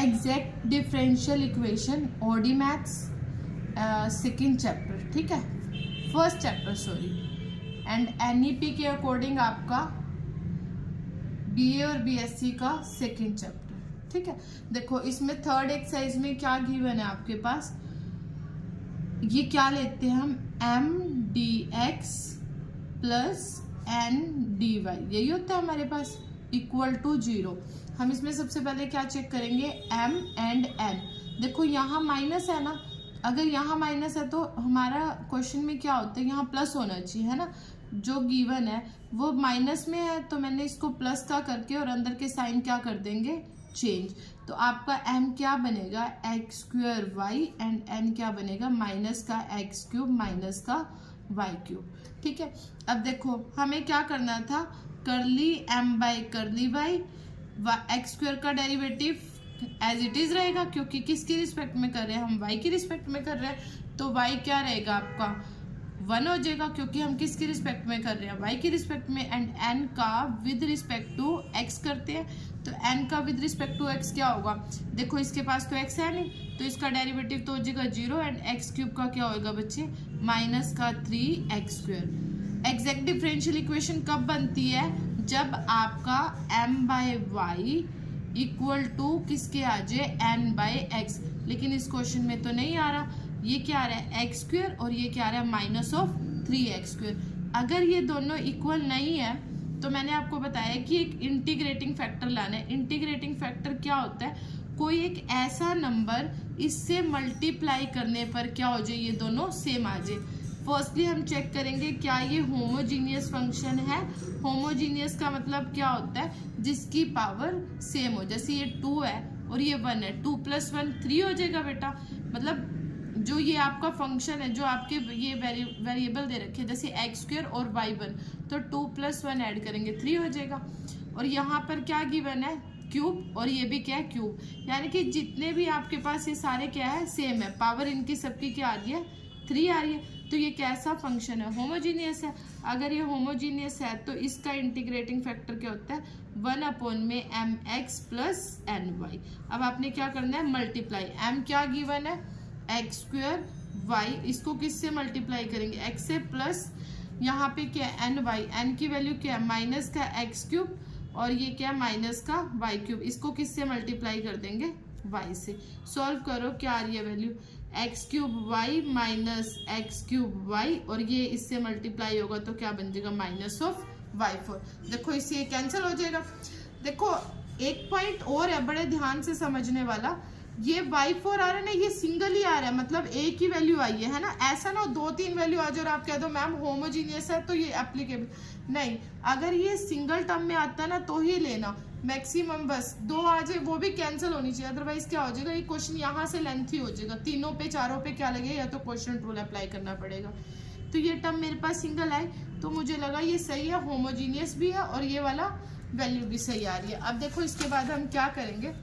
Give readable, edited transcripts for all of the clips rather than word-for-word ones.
Exact differential equation OD maths second chapter, ठीक है, first chapter sorry, and NEP के according आपका BA और बीएससी का सेकेंड चैप्टर, ठीक है। देखो इसमें थर्ड एक्सरसाइज में क्या गिवन है आपके पास, ये क्या लेते हैं हम, m d x plus n d y, यही होता है हमारे पास, इक्वल टू 0। हम इसमें सबसे पहले क्या चेक करेंगे, m एंड n। देखो यहाँ माइनस है ना, अगर यहाँ माइनस है तो हमारा क्वेश्चन में क्या होता है, यहाँ प्लस होना चाहिए, है ना। जो गिवन है वो माइनस में है तो मैंने इसको प्लस का करके और अंदर के साइन क्या कर देंगे, चेंज। तो आपका m क्या बनेगा, x square y, and n क्या बनेगा, माइनस का एक्स क्यूब माइनस का वाई क्यूब, ठीक है। अब देखो हमें क्या करना था, curly m by curly y, x square का डेरिवेटिव एज इट इज रहेगा क्योंकि किसकी रिस्पेक्ट में कर रहे हैं हम, y की रिस्पेक्ट में कर रहे हैं, तो y क्या रहेगा आपका 1 हो जाएगा क्योंकि हम किसकी रिस्पेक्ट में कर रहे हैं, y की रिस्पेक्ट में। एंड n का विद रिस्पेक्ट टू x करते हैं, तो n का विद रिस्पेक्ट टू x क्या होगा, देखो इसके पास तो x है नहीं तो इसका डेरिवेटिव तो हो जाएगा 0, एंड एक्स क्यूब का क्या होगा बच्चे, माइनस का 3x square. Exact differential equation कब बनती है, जब आपका m by y equal to किसके आ जाए, n बाय एक्स। लेकिन इस क्वेश्चन में तो नहीं आ रहा, ये क्या आ रहा है एक्स स्क्वायर और ये क्या आ रहा है माइनस ऑफ 3x स्क्वायर। अगर ये दोनों इक्वल नहीं है तो मैंने आपको बताया कि एक इंटीग्रेटिंग फैक्टर लाना है। इंटीग्रेटिंग फैक्टर क्या होता है, कोई एक ऐसा नंबर इससे मल्टीप्लाई करने पर क्या हो जाए, ये दोनों सेम आ जाए। फर्स्टली हम चेक करेंगे क्या ये होमोजीनियस फंक्शन है। होमोजीनियस का मतलब क्या होता है, जिसकी पावर सेम हो, जैसे ये 2 है और ये 1 है, 2 + 1 3 हो जाएगा बेटा। मतलब जो ये आपका फंक्शन है, जो आपके ये वेरिएबल दे रखे हैं जैसे एक्स स्क्वायर और y1, तो 2 + 1 ऐड करेंगे 3 हो जाएगा। और यहाँ पर क्या गिवन है, क्यूब, और ये भी क्या है क्यूब, यानी कि जितने भी आपके पास ये सारे क्या है सेम है, पावर इनकी सबकी क्या आ रही है 3 आ रही है। तो ये कैसा फंक्शन है, होमोजीनियस है। अगर ये होमोजीनियस है तो इसका इंटीग्रेटिंग फैक्टर क्या होता है, 1/mx + ny। अब आपने क्या करना है, मल्टीप्लाई, m क्या गिवन है एक्स स्क्वायर वाई, इसको किससे मल्टीप्लाई करेंगे, x से, प्लस यहाँ पे क्या है एन वाई, एन की वैल्यू क्या है माइनस का एक्स क्यूब, और ये क्या है माइनस का वाई क्यूब, इसको किससे मल्टीप्लाई कर देंगे, y से। सॉल्व करो, क्या आ रही है value, x cube y minus x cube y, और ये इससे मल्टीप्लाई होगा तो क्या बन जाएगा, माइनस ऑफ y4। देखो इससे कैंसिल हो जाएगा। देखो एक पॉइंट और है बड़े ध्यान से समझने वाला, ये y4 आ रहा है ना, ये सिंगल ही आ रहा है, मतलब एक ही वैल्यू आई है ना। ऐसा ना 2-3 वैल्यू आ जाए और आप कह दो मैम होमोजीनियस है तो ये एप्लीकेबल नहीं। अगर ये सिंगल टर्म में आता है ना तो ही लेना, मैक्सिमम बस 2 आ जाए वो भी कैंसिल होनी चाहिए, अदरवाइज क्या हो जाएगा, ये क्वेश्चन यहाँ से लेंथी हो जाएगा, तीनों पे चारों पे क्या लगेगा, या तो क्वेश्चन रूल अप्लाई करना पड़ेगा। तो ये टर्म मेरे पास सिंगल आए तो मुझे लगा ये सही है, होमोजीनियस भी है और ये वाला वैल्यू भी सही आ रही है। अब देखो इसके बाद हम क्या करेंगे,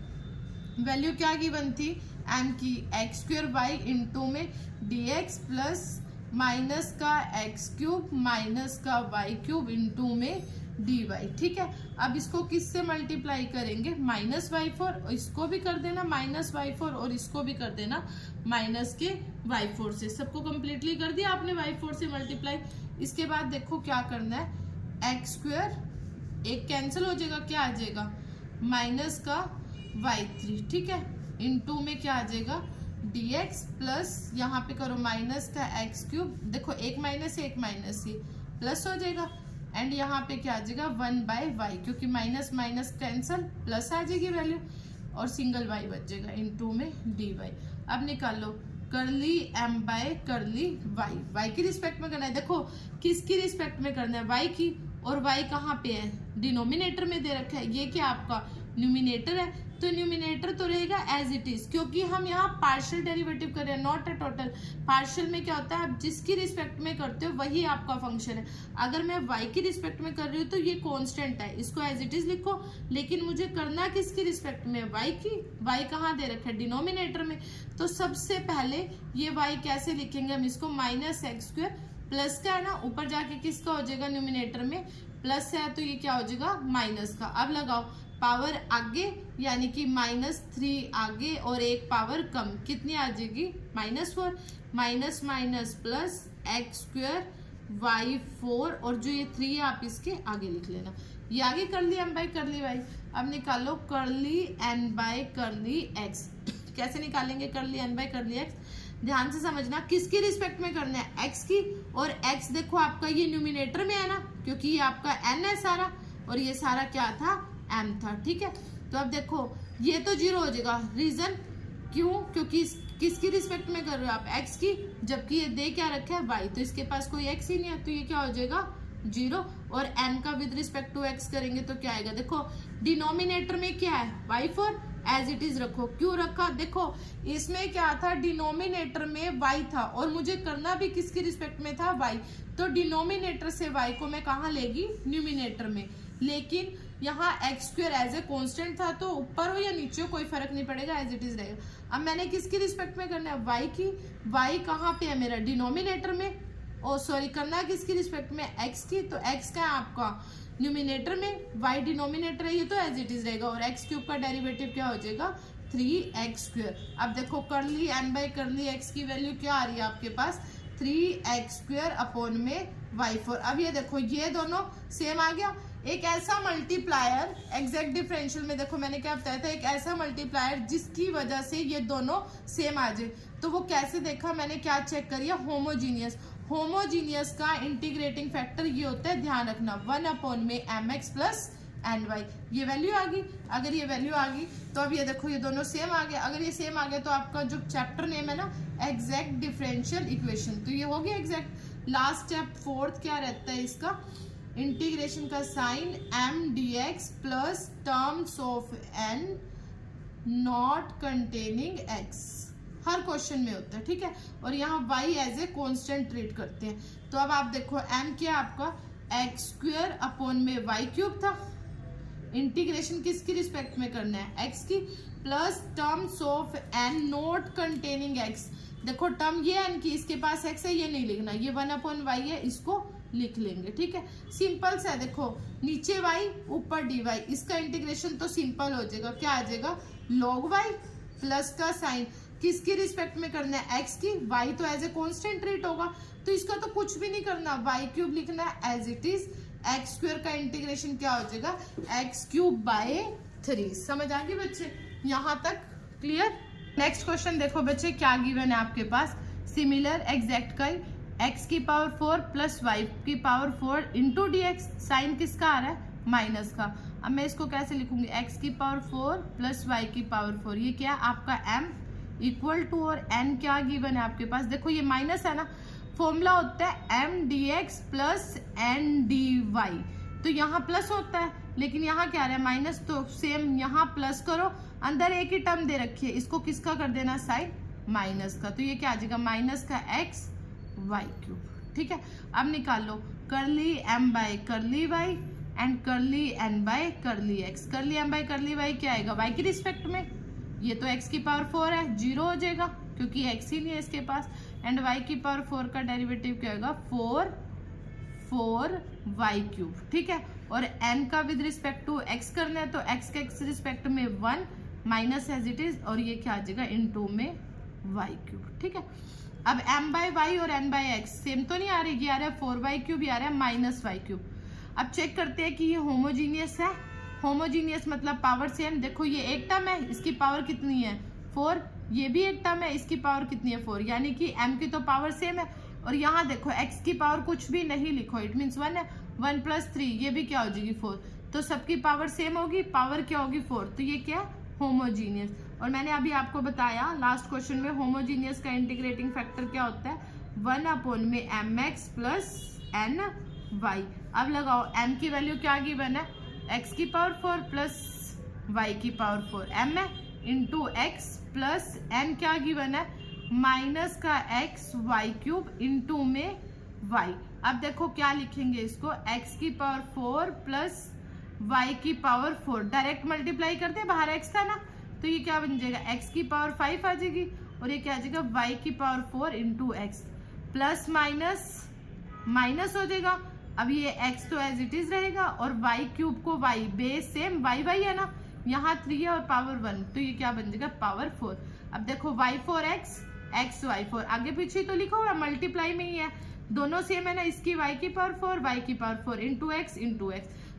वैल्यू क्या गिवन थी m की, एक्स स्क्वायर वाई इंटू में dx प्लस माइनस का एक्स क्यूब माइनस का वाई क्यूब इंटू में dy, ठीक है। अब इसको किससे मल्टीप्लाई करेंगे, माइनस y4, इसको भी कर देना माइनस y4 और इसको भी कर देना माइनस के y4 से। सबको कंप्लीटली कर दिया आपने y4 से मल्टीप्लाई। इसके बाद देखो क्या करना है, एक्स स्क्वायर एक कैंसिल हो जाएगा, क्या आ जाएगा माइनस का y3, ठीक है, इंटू में क्या आ जाएगा dx प्लस यहाँ पे करो माइनस का एक्स क्यूब, देखो एक माइनस है एक माइनस ही प्लस हो जाएगा, एंड यहाँ पे क्या आ जाएगा 1/y, क्योंकि माइनस माइनस कैंसल, प्लस आ जाएगी वैल्यू और सिंगल y बच जाएगा इंटू में dy। अब निकालो करली m बाय करली y की रिस्पेक्ट में करना है। देखो किसकी रिस्पेक्ट में करना है, y की, और y कहाँ पे है, डिनोमिनेटर में दे रखा है, ये क्या आपका न्यूमिनेटर है, तो न्यूमिनेटर तो रहेगा एज इट इज, क्योंकि हम यहाँ पार्शियल डेरिवेटिव कर रहे हैं, नॉट अ टोटल। पार्शियल में क्या होता है, आप जिसकी रिस्पेक्ट में करते हो वही आपका फंक्शन है। अगर मैं y की रिस्पेक्ट में कर रही हूँ तो ये कांस्टेंट है, इसको एज इट इज लिखो, लेकिन मुझे करना किसकी रिस्पेक्ट में, y की। y कहाँ दे रखा है, डिनोमिनेटर में। तो सबसे पहले ये y कैसे लिखेंगे हम, इसको माइनस एक्स स्क्वायर, प्लस का है ना, ऊपर जाके किसका हो जाएगा न्यूमिनेटर में प्लस है तो ये क्या हो जाएगा माइनस का। अब लगाओ पावर आगे यानी कि -3 आगे और एक पावर कम, कितनी आ जाएगी -4, minus minus plus x square y4 और जो ये 3 है आप इसके आगे लिख लेना। ये आगे कर ली m बाई कर ली y। अब निकालो कर ली n बाई कर ली x। कैसे निकालेंगे कर ली n बाई कर ली x? ध्यान से समझना, किसकी रिस्पेक्ट में करना है, x की। और x देखो आपका ये न्यूमिनेटर में है ना, क्योंकि ये आपका n है सारा और ये सारा क्या था, m था। ठीक है, तो अब देखो ये तो 0 हो जाएगा। रीजन क्यों? क्योंकि किसकी रिस्पेक्ट में कर रहे हो आप, x की, जबकि ये दे क्या रखा है y, तो इसके पास कोई x ही नहीं है, तो ये क्या हो जाएगा 0। और n का विद रिस्पेक्ट टू x करेंगे तो क्या आएगा, देखो डिनोमिनेटर में क्या है y4, एज इट इज रखो। क्यों रखा, देखो इसमें क्या था, डिनोमिनेटर में y था और मुझे करना भी किसकी रिस्पेक्ट में था, y। तो डिनोमिनेटर से y को मैं कहाँ लेगी, न्यूमिनेटर में। लेकिन यहाँ x square as a constant था, तो ऊपर हो या नीचे हो कोई फर्क नहीं पड़ेगा, एज इट इज रहेगा। अब मैंने किसकी रिस्पेक्ट में करना है, y की। y कहाँ पे है मेरा, डिनोमिनेटर में। ओ सॉरी, करना है किसकी रिस्पेक्ट में, x की। तो x का है आपका न्यूमिनेटर में, y डिनोमिनेटर है, ये तो एज इट इज रहेगा। और x क्यूब का डेरिवेटिव क्या हो जाएगा, 3x स्क्वायर। अब देखो कर ली n बाई कर ली x की वैल्यू क्या आ रही है आपके पास, 3x स्क्वायर अपॉन में y4। अब ये देखो ये दोनों सेम आ गया। एक ऐसा मल्टीप्लायर एग्जैक्ट डिफरेंशियल में, देखो मैंने क्या बताया था, एक ऐसा मल्टीप्लायर जिसकी वजह से ये दोनों सेम आ जाए। तो वो कैसे देखा, मैंने क्या चेक करिए, होमोजीनियस। होमोजीनियस का इंटीग्रेटिंग फैक्टर ये होता है, ध्यान रखना, 1 अपॉन में mx प्लस ny। ये वैल्यू आ गई। अगर ये वैल्यू आ गई तो अब ये देखो ये दोनों सेम आ गए। अगर ये सेम आ गए तो आपका जो चैप्टर नेम है ना, एग्जैक्ट डिफरेंशियल इक्वेशन, तो ये हो गया एग्जैक्ट। लास्ट स्टेप फोर्थ क्या रहता है इसका, इंटीग्रेशन का sign m dx plus terms of n not containing x, हर क्वेश्चन में होता है। ठीक है, और यहाँ y as a constant treat करते हैं। तो अब आप देखो m क्या आपका एक्स स्क्वायर अपॉन में y क्यूब था, इंटीग्रेशन किसकी रिस्पेक्ट में करना है, x की, plus terms of n not containing x। देखो टर्म ये n की, इसके पास x है, ये नहीं लिखना, ये 1 अपॉन y है, इसको लिख लेंगे। ठीक है, सिंपल सा है। देखो नीचे y ऊपर dy, इसका इंटीग्रेशन तो सिंपल हो जाएगा, क्या आ जाएगा, log y प्लस का साइन किसकी रिस्पेक्ट में करना है, x की। y तो एज ए कॉन्स्टेंट ट्रीट होगा, तो इसका तो कुछ भी नहीं करना, y क्यूब लिखना है as it is. X square का इंटीग्रेशन क्या हो जाएगा, एक्स क्यूब बाय 3। समझ आ गई बच्चे, यहाँ तक क्लियर। नेक्स्ट क्वेश्चन देखो बच्चे क्या गिवन है आपके पास, सिमिलर एग्जैक्ट का ही, x की पावर 4 प्लस y की power 4 into d x. Sign किसका आ रहा है, माइनस का। अब मैं इसको कैसे लिखूंगी, x की पावर 4 प्लस y की पावर 4, ये क्या आपका m इक्वल टू, और n क्या गिवन है आपके पास, देखो ये माइनस है ना, फॉर्मूला होता है m dx plus n dy। तो यहाँ प्लस होता है, लेकिन यहाँ क्या आ रहा है माइनस, तो सेम यहाँ प्लस करो, अंदर एक ही टर्म दे रखी है, इसको किसका कर देना, साइड माइनस का। तो ये क्या आ जाएगा, माइनस का x y क्यूब। ठीक है, अब निकाल लो करली m by curly y and करली n बाई करली x। करली m बाई करली y क्या आएगा, y की रिस्पेक्ट में, ये तो x की पावर 4 है, 0 हो जाएगा क्योंकि x ही नहीं है इसके पास। एंड y की पावर 4 का डेरिवेटिव क्या होगा, 4y क्यूब। ठीक है, और n का विद रिस्पेक्ट टू x करना है, तो x के x रिस्पेक्ट में 1 माइनस एज इट इज, और ये क्या आ जाएगा इनटू में y क्यूब। ठीक है, अब m बाई y और n बाई x सेम तो नहीं आ रही, ये आ रहा है 4y क्यूब, ये आ रहा है माइनस y क्यूब। अब चेक करते हैं कि ये होमोजीनियस है। होमोजीनियस मतलब पावर सेम। देखो ये एक टर्म है, इसकी पावर कितनी है 4, ये भी एक टर्म है, इसकी पावर कितनी है 4, यानी कि m की तो पावर सेम है। और यहाँ देखो x की पावर कुछ भी नहीं लिखो, इट मीन्स 1 है, 1 प्लस 3 ये भी क्या हो जाएगी 4, तो सबकी पावर सेम होगी, पावर क्या होगी 4, तो ये क्या है होमोजीनियस। और मैंने अभी आपको बताया लास्ट क्वेश्चन में होमोजीनियस का इंटीग्रेटिंग फैक्टर क्या होता है, 1 अपॉन में mx प्लस ny। अब लगाओ m की वैल्यू क्या गिवन है, x की पावर 4 प्लस y की पावर 4, m है इंटू x प्लस n क्या गिवन है, माइनस का x y क्यूब इंटू में y। अब देखो क्या लिखेंगे इसको, x की पावर 4 प्लस y की पावर 4, डायरेक्ट मल्टीप्लाई करते हैं, बाहर x था ना, तो ये क्या बन जाएगा, x की पावर 5 आ जाएगी, और ये क्या आ जाएगा y की power 4 into x, plus minus minus हो जाएगा, अब ये x तो एज इट इज रहेगा और y क्यूब को y बेस सेम y है ना, यहाँ 3 है और पावर 1, तो ये क्या बन जाएगा पावर 4। अब देखो y4x x y4 आगे पीछे तो लिखा हुआ मल्टीप्लाई में ही है, दोनों सेम है ना, इसकी y की पावर 4 y की पावर 4 इंटू x,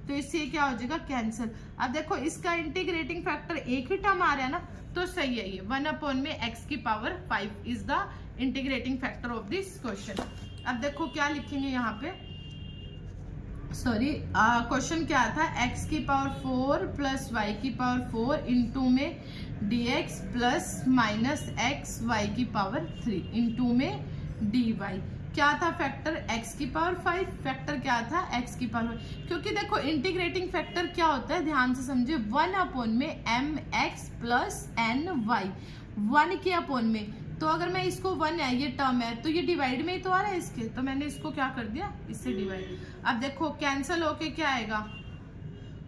तो इससे क्या हो जाएगा कैंसिल। अब देखो इसका इंटीग्रेटिंग फैक्टर एक ही टर्म आ रहा है ना, तो सही है ये 1 में x की power 5 is the integrating factor of this question. अब देखो क्या लिखेंगे यहाँ पे, सॉरी क्वेश्चन क्या था, x की पावर 4 प्लस y की पावर 4 इंटू में dx plus minus x y की पावर 3 इंटू में dy। क्या था फैक्टर, x की पावर 5, फैक्टर क्या था x की पावर 5, क्योंकि देखो इंटीग्रेटिंग फैक्टर क्या होता है ध्यान से समझिए, 1 में mx प्लस ny, 1 के अपॉन में, तो अगर मैं इसको 1 है ये टर्म है तो ये डिवाइड में ही तो आ रहा है इसके, तो मैंने इसको क्या कर दिया इससे डिवाइड। अब देखो कैंसिल होके क्या आएगा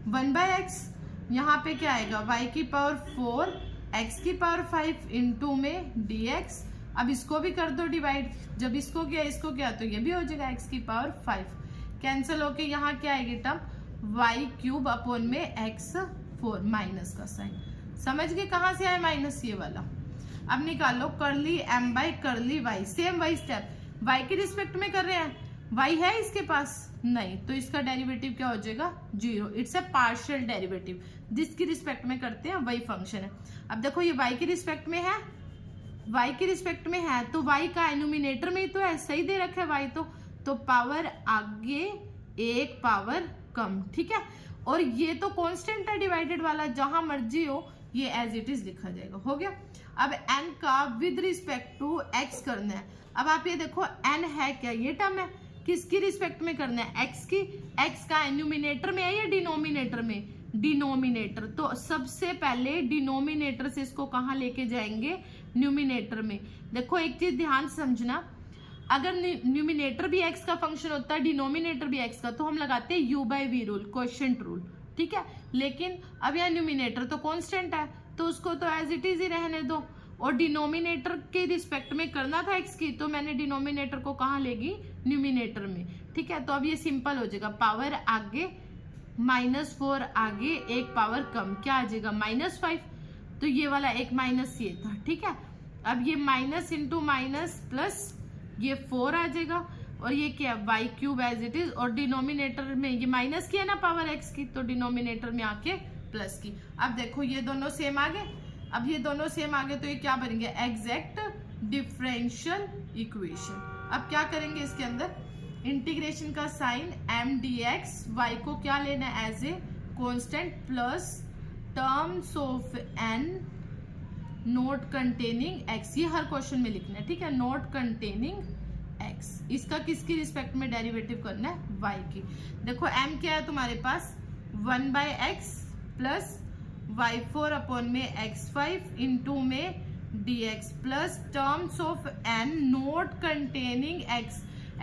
1/x, यहाँ पे क्या आएगा y की पावर 4 x की पावर 5 इंटू में dx। अब इसको भी कर दो डिवाइड, जब इसको किया तो ये भी हो जाएगा x की पावर 5, कैंसिल होके यहाँ क्या आएगी टर्म y क्यूब अपॉन में x4 माइनस का साइन। समझ गए कहाँ से आया माइनस ये वाला। अब निकालो करली m by curly y, same वही स्टेप, y के रिस्पेक्ट में कर रहे हैं, y है इसके पास नहीं, तो इसका डेरिवेटिव क्या हो जाएगा 0, इट्स अ पार्शियल डेरिवेटिव, जिसकी रिस्पेक्ट में करते हैं वही फंक्शन है। अब देखो ये y के रिस्पेक्ट में है, y के रिस्पेक्ट में है तो y का एनोमिनेटर में ही तो है, सही दे रखा है y तो पावर आगे एक पावर कम, ठीक है। और ये तो कांस्टेंट है डिवाइडेड वाला, जहां मर्जी हो ये एज इट इज लिखा जाएगा, हो गया। अब n का विद रिस्पेक्ट टू x करना है। अब आप ये देखो n है क्या, ये टर्म है, किसकी रिस्पेक्ट में करना है x की, x का एन्यूमिनेटर में है या डिनोमिनेटर में, डिनोमिनेटर, तो सबसे पहले डिनोमिनेटर से इसको कहाँ लेके जाएंगे न्यूमिनेटर में। देखो एक चीज ध्यान से समझना, अगर न्यूमिनेटर भी x का फंक्शन होता है डिनोमिनेटर भी x का, तो हम लगाते हैं u/v रूल, क्वोशिएंट रूल, ठीक है। लेकिन अब यह न्यूमिनेटर तो कांस्टेंट है तो उसको तो एज इट इज ही रहने दो, और डिनोमिनेटर के रिस्पेक्ट में करना था x की, तो मैंने डिनोमिनेटर को कहाँ लेगी न्यूमिनेटर में, ठीक है। तो अब ये सिंपल हो जाएगा, पावर आगे -4 आगे एक पावर कम, क्या आ जाएगा -5, तो ये वाला एक माइनस ये था, ठीक है। अब ये माइनस इंटू माइनस प्लस ये 4 आ जाएगा, और ये क्या y cube as it is, और डिनोमिनेटर में ये माइनस की है ना पावर x की, तो डिनोमिनेटर में आके प्लस की। अब देखो ये दोनों सेम आ गए, अब ये दोनों सेम आ गए तो ये क्या बनेंगे एग्जैक्ट डिफरेंशियल इक्वेशन। अब क्या करेंगे इसके अंदर इंटीग्रेशन का साइन m dx, y को क्या लेना है as a constant plus terms of n not containing x, ये हर क्वेश्चन में लिखना है, ठीक है, नॉट कंटेनिंग x, इसका किसकी रिस्पेक्ट में डेरिवेटिव करना है y की। देखो m क्या है तुम्हारे पास 1/x प्लस y4 अपॉन में x5 इंटू में dx plus terms of n not containing x,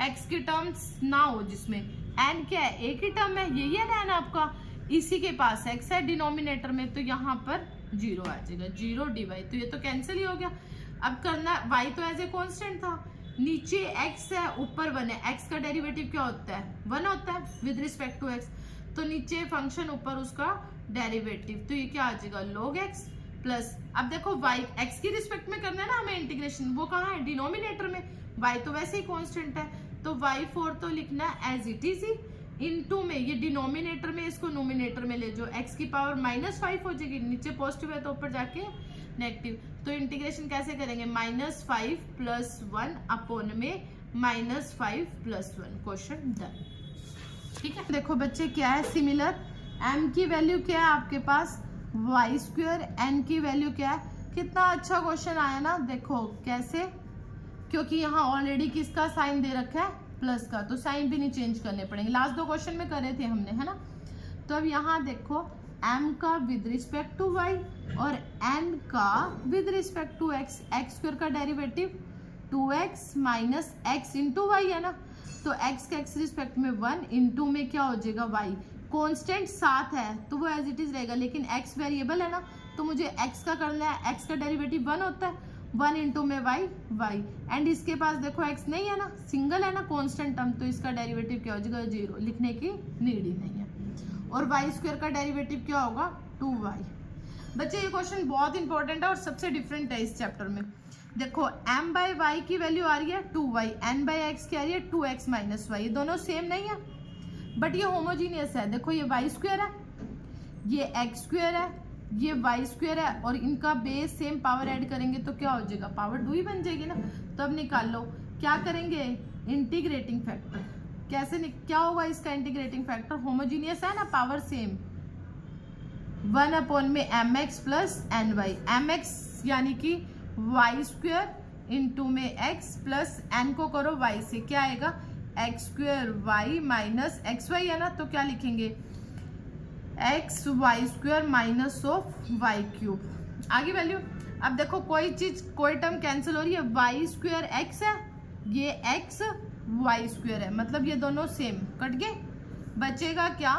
x की टर्म्स ना हो जिसमें n क्या है एक ही टर्म है, यही है ना n आपका, इसी के पास x है डिनोमिनेटर में, तो यहाँ पर 0 आ जाएगा, 0 dy, तो ये तो कैंसिल ही हो गया। अब करना y तो एज ए कांस्टेंट था, नीचे x है ऊपर 1 है, x का डेरिवेटिव क्या होता है 1 होता है विद रिस्पेक्ट टू x, तो नीचे फंक्शन ऊपर उसका डेरिवेटिव, तो ये क्या आ जाएगा log x प्लस, अब देखो y x की रिस्पेक्ट में करना है ना हमें इंटीग्रेशन, वो कहाँ है डिनोमिनेटर में, y तो वैसे ही कांस्टेंट है, तो y4 तो लिखना एज इट इज ही, इनटू में ये डिनोमिनेटर में इसको नोमिनेटर में ले जाओ, x की पावर -5 हो जाएगी, नीचे पॉजिटिव है तो ऊपर जाके नेगेटिव, तो इंटीग्रेशन कैसे करेंगे -5 प्लस 1 अपॉन में -5 प्लस 1, क्वेश्चन डन, ठीक है। देखो बच्चे क्या है सिमिलर, m की वैल्यू क्या है आपके पास y², n की वैल्यू क्या है, कितना अच्छा क्वेश्चन आया ना। देखो कैसे, क्योंकि यहाँ ऑलरेडी किसका साइन दे रखा है प्लस का, तो साइन भी नहीं चेंज करने पड़ेंगे, लास्ट 2 क्वेश्चन में करे थे हमने, है ना। तो अब यहाँ देखो m का विद रिस्पेक्ट टू y और n का with respect to x, x² का derivative 2x minus x into y है ना, तो x का x रिस्पेक्ट में 1 इंटू में क्या हो जाएगा y, कांस्टेंट साथ है तो वो एज इट इज रहेगा, लेकिन x वेरिएबल है ना, तो मुझे x का करना है, x का डेरिवेटिव 1 होता है, 1 इंटू में वाई वाई, एंड इसके पास देखो एक्स नहीं है ना, सिंगल है ना कांस्टेंट टर्म, तो इसका डेरिवेटिव क्या हो जाएगा 0, लिखने की नीड ही नहीं है। और वाई स्क्वायर का डेरिवेटिव क्या होगा 2y। बच्चे ये क्वेश्चन बहुत इंपॉर्टेंट है और सबसे डिफरेंट है इस चैप्टर में। देखो m बाई वाई की वैल्यू आ रही है 2y, n बाई एक्स की आ रही है 2x माइनस वाई, ये दोनों सेम नहीं है बट ये होमोजीनियस है। देखो ये वाई स्क्वायर है, ये एक्स स्क्वायर है, ये वाई स्क्वायर है, और इनका बेस सेम पावर ऐड करेंगे तो क्या हो जाएगा, पावर 2 ही बन जाएगी ना। तो अब निकाल लो, क्या करेंगे, इंटीग्रेटिंग फैक्टर। कैसे क्या होगा इसका इंटीग्रेटिंग फैक्टर, होमोजीनियस है ना, पावर सेम, 1 अपॉन में M x plus n y, m x यानी कि वाई स्क्वायर इंटू में एक्स प्लस एन को करो वाई से, क्या आएगा x square Y minus x y है ना, तो क्या लिखेंगे x Y square minus of y cube. आगे वैल्यू, अब देखो कोई चीज कोई टर्म कैंसिल हो रही है, वाई स्क्वायर एक्स है, ये एक्स वाई स्क्वायर है, मतलब ये दोनों सेम कट गए, बचेगा क्या,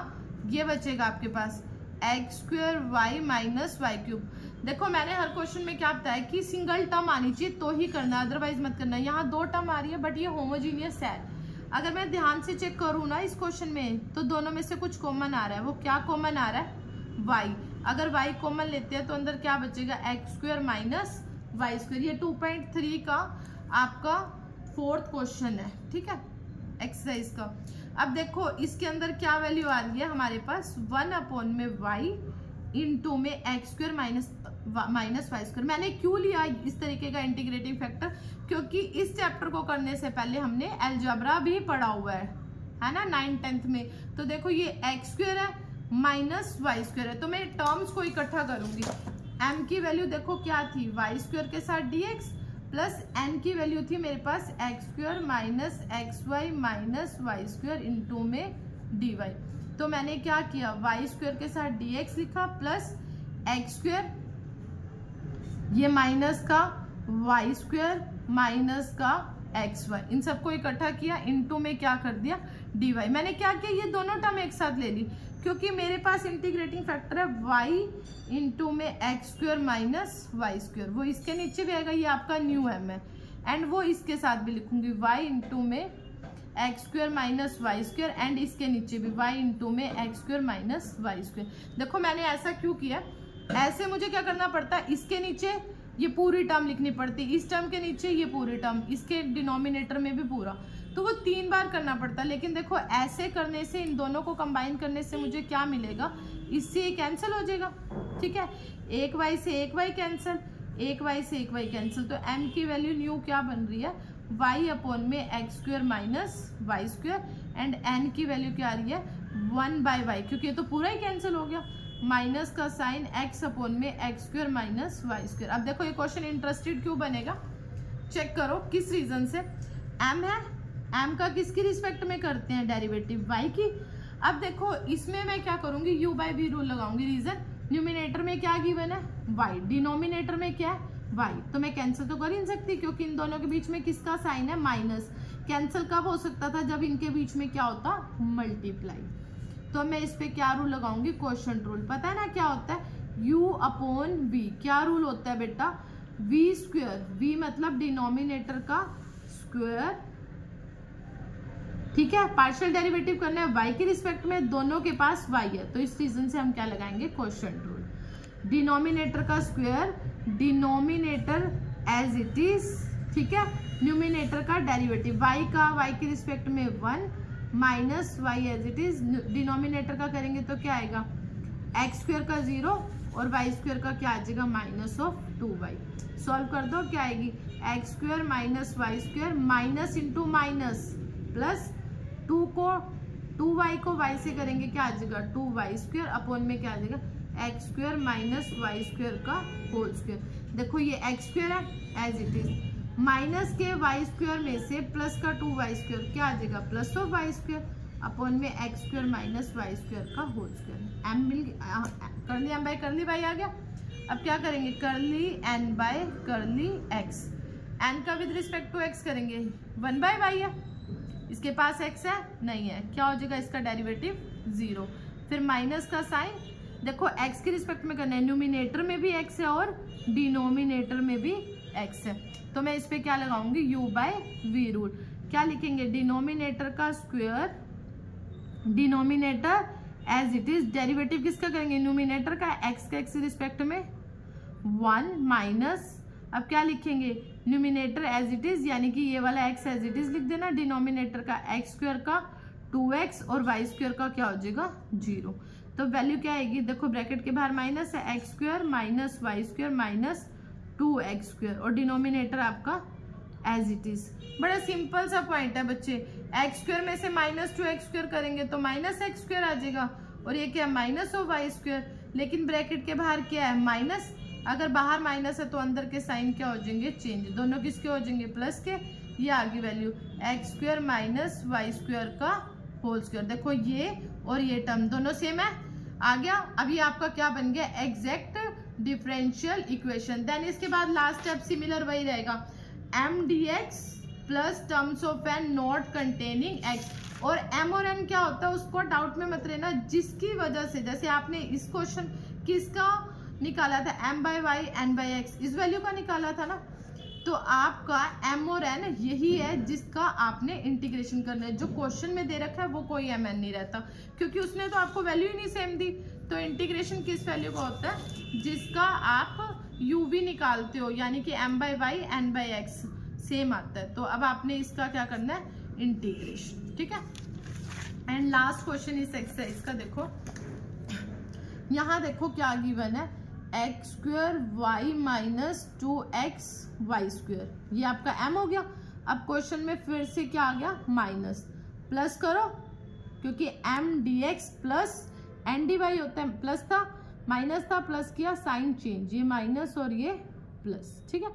ये बचेगा आपके पास X square Y minus Y cube. देखो मैंने हर क्वेश्चन में क्या बताया कि सिंगल टर्म आनी चाहिए तो ही करना, अदरवाइज मत करना। यहाँ 2 टर्म आ रही है बट ये होमोजीनियस है। अगर मैं ध्यान से चेक करूँ ना इस क्वेश्चन में, तो दोनों में से कुछ कॉमन आ रहा है, वो क्या कॉमन आ रहा है वाई। अगर वाई कॉमन लेते हैं तो अंदर क्या बचेगा x square minus Y square. ये 2.3 का आपका 4th क्वेश्चन है, ठीक है, एक्सरसाइज का। अब देखो इसके अंदर क्या वैल्यू आ रही है हमारे पास 1 अपॉन में वाई इंटू में x square minus Y square. मैंने क्यों लिया इस तरीके का इंटीग्रेटिंग फैक्टर, क्योंकि इस चैप्टर को करने से पहले हमने अलजेब्रा भी पढ़ा हुआ है ना 9th 10th में। तो देखो ये एक्स स्क्वायर है माइनस वाई स्क्वायर है, तो मैं टर्म्स को इकट्ठा करूंगी। m की वैल्यू देखो क्या थी, वाई स्क्वायर के साथ dx प्लस n की वैल्यू थी मेरे पास X square minus x Y minus Y square into में dy। तो मैंने क्या किया, वाई स्क्वायर के साथ dx लिखा प्लस एक्स स्क्वायर, ये माइनस का वाई स्क्वायर माइनस का एक्स वाई, इन सबको इकट्ठा किया, इनटू में क्या कर दिया dy। मैंने क्या किया, ये दोनों टर्म एक साथ ले ली, क्योंकि मेरे पास इंटीग्रेटिंग फैक्टर है y इंटू में x square minus Y square, वो इसके नीचे भी आएगा, ये आपका न्यू m है, एंड वो इसके साथ भी लिखूंगी y इंटू में x square minus Y square, and इसके नीचे भी y इंटू में x square minus Y square. देखो मैंने ऐसा क्यों किया, ऐसे मुझे क्या करना पड़ता है, इसके नीचे ये पूरी टर्म लिखनी पड़ती, इस टर्म के नीचे ये पूरी टर्म, इसके डिनोमिनेटर में भी पूरा, तो वो 3 बार करना पड़ता। लेकिन देखो ऐसे करने से, इन दोनों को कंबाइन करने से मुझे क्या मिलेगा, इससे ये कैंसिल हो जाएगा, ठीक है, एक वाई से एक वाई कैंसिल, एक वाई से एक वाई कैंसिल, तो m की वैल्यू न्यू क्या बन रही है y अपॉन में x square minus Y square, and n की वैल्यू क्या आ रही है 1 बाई वाई, क्योंकि ये तो पूरा ही कैंसिल हो गया, माइनस का साइन x अपॉन में x square minus Y square. अब देखो ये क्वेश्चन इंटरेस्टेड क्यों बनेगा, चेक करो किस रीजन से, m है, m का किसकी रिस्पेक्ट में करते हैं डेरिवेटिव y की। अब देखो इसमें मैं क्या करूंगी, u बाई v रूल लगाऊंगी। रीजन, न्यूमिनेटर में क्या गिवन है y, डिनोमिनेटर में क्या है y, तो मैं कैंसिल तो कर ही नहीं सकती क्योंकि इन दोनों के बीच में किसका साइन है माइनस। कैंसिल कब हो सकता था, जब इनके बीच में क्या होता मल्टीप्लाई। तो मैं इस पे क्या रूल लगाऊंगी, क्वोशंट रूल। पता है ना क्या होता है, u अपॉन v, क्या रूल होता है बेटा, v स्क्वायर, v मतलब डिनोमिनेटर का स्क्वायर, ठीक है, पार्शियल डेरिवेटिव करना है y के रिस्पेक्ट में, दोनों के पास y है, तो इस रीजन से हम क्या लगाएंगे क्वोशंट रूल। डिनोमिनेटर का square, denominator as it is, ठीक है, न्यूमिनेटर का डेरिवेटिव y का y के रिस्पेक्ट में 1 minus y as it is, denominator का करेंगे तो क्या आएगा एक्स स्क्वायर का 0 और वाई स्क्वायर का क्या आ जाएगा माइनस ऑफ 2y। सॉल्व कर दो, क्या आएगी x square minus Y square, minus into minus plus 2y को y से करेंगे क्या आ जाएगा 2y स्क्वायर, अपॉन में क्या आ जाएगा X square minus Y square का होल स्क्वायर। देखो ये एक्स स्क्वायर है एज इट इज, माइनस के वाई स्क्वायर में से प्लस का 2y स्क्वायर क्या आ जाएगा plus of Y square, upon में x square minus Y square का होल स्क्वायर। एम मिल कर ली, एम बाई कर ली वाई आ गया। अब क्या करेंगे, कर ली एन बाय कर ली एक्स, एन का विद रिस्पेक्ट टू एक्स करेंगे 1 बाय वाई है, इसके पास एक्स है नहीं है, क्या हो जाएगा इसका डेरिवेटिव 0, फिर माइनस का साइन, देखो x के रिस्पेक्ट में करना है, न्यूमिनेटर में भी x है और डिनोमिनेटर में भी x है, तो मैं इस पे क्या लगाऊंगी, u बाय v रूल। क्या लिखेंगे, डिनोमिनेटर का square, denominator as it is, derivative किसका करेंगे, न्यूमिनेटर का, x के x रिस्पेक्ट में 1 माइनस, अब क्या लिखेंगे, न्यूमिनेटर एज इट इज, यानी कि ये वाला x एज इट इज लिख देना, डिनोमिनेटर का x स्क्वायर का 2x और y स्क्वायर का क्या हो जाएगा 0। तो वैल्यू क्या आएगी, देखो ब्रैकेट के बाहर माइनस है, x square minus y square minus 2x square, और डिनोमिनेटर आपका एज इट इज। बड़ा सिंपल सा पॉइंट है बच्चे, x स्क्वायर में से माइनस 2x स्क्वायर करेंगे तो माइनस x स्क्वायर आ जाएगा, और ये क्या माइनस और y स्क्वायर, लेकिन ब्रैकेट के बाहर क्या है माइनस, अगर बाहर माइनस है तो अंदर के साइन क्या हो जाएंगे चेंज, दोनों किसके हो जाएंगे प्लस के। ये आगे value x square minus y square का होल स्क्वायर, देखो ये और ये टर्म दोनों सेम है, आ गया। अभी आपका क्या बन गया, एग्जैक्ट डिफरेंशियल इक्वेशन। देन इसके बाद लास्ट स्टेप सिमिलर वही रहेगा, m dx plus terms of n not containing x, और m और n क्या होता है उसको डाउट में मत रहना, जिसकी वजह से, जैसे आपने इस क्वेश्चन किसका निकाला था, m by y n by x, इस वैल्यू का निकाला था ना, तो आपका m और n यही है जिसका आपने इंटीग्रेशन करना है। जो क्वेश्चन में दे रखा है वो कोई m n नहीं रहता, क्योंकि उसने तो आपको वैल्यू ही नहीं सेम दी। तो इंटीग्रेशन किस वैल्यू का होता है, जिसका आप u भी निकालते हो, यानी कि m by y n by x same आता है। तो अब आपने इसका क्या करना है, इंटीग्रेशन, ठीक है। एंड लास्ट क्वेश्चन इस एक्सरसाइज का देखो, यहाँ देखो क्या गिवन है, x square Y minus 2x y square, ये आपका m हो गया। अब क्वेश्चन में फिर से क्या आ गया, माइनस, प्लस करो, क्योंकि m dx plus n dy होता है, प्लस था माइनस था, प्लस किया साइन चेंज, ये माइनस और ये प्लस, ठीक है।